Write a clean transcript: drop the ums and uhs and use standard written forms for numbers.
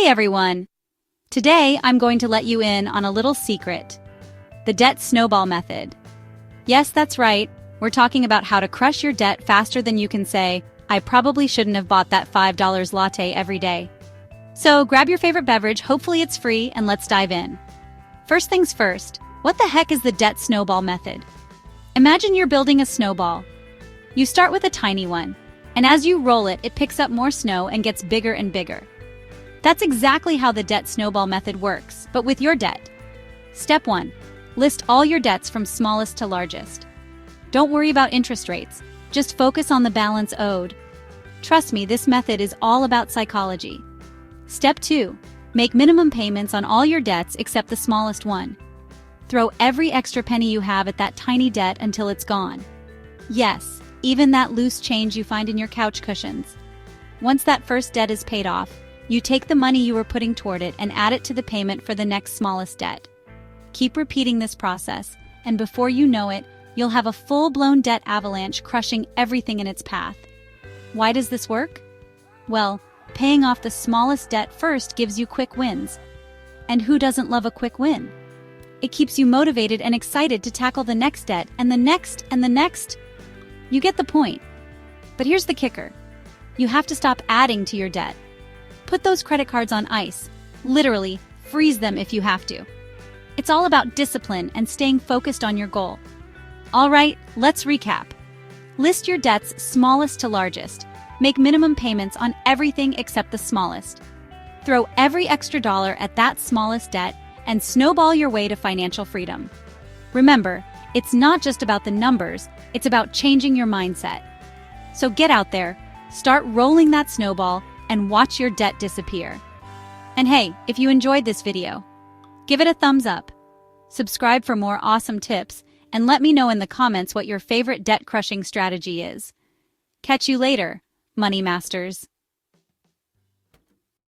everyone! Today I'm going to let you in on a little secret. The Debt Snowball Method. Yes, that's right. We're talking about how to crush your debt faster than you can say, I probably shouldn't have bought that $5 latte every day. So grab your favorite beverage, hopefully it's free, and let's dive in. First things first, what the heck is the Debt Snowball Method? Imagine you're building a snowball. You start with a tiny one, and as you roll it, it picks up more snow and gets bigger and bigger. That's exactly how the Debt Snowball Method works, but with your debt. Step 1. List all your debts from smallest to largest. Don't worry about interest rates, just focus on the balance owed. Trust me, this method is all about psychology. Step 2. Make minimum payments on all your debts except the smallest one. Throw every extra penny you have at that tiny debt until it's gone. Yes, even that loose change you find in your couch cushions. Once that first debt is paid off, you take the money you were putting toward it and add it to the payment for the next smallest debt. Keep repeating this process, and before you know it, you'll have a full-blown debt avalanche crushing everything in its path. Why does this work? Well, paying off the smallest debt first gives you quick wins. And who doesn't love a quick win? It keeps you motivated and excited to tackle the next debt and the next and the next. You get the point. But here's the kicker. You have to stop adding to your debt. Put those credit cards on ice. Literally, freeze them if you have to. It's all about discipline and staying focused on your goal. All right, let's recap. List your debts smallest to largest. Make minimum payments on everything except the smallest. Throw every extra dollar at that smallest debt and snowball your way to financial freedom. Remember, it's not just about the numbers, it's about changing your mindset. So get out there, start rolling that snowball, and watch your debt disappear. And hey, if you enjoyed this video, give it a thumbs up. Subscribe for more awesome tips, and let me know in the comments what your favorite debt-crushing strategy is. Catch you later, Money Masters.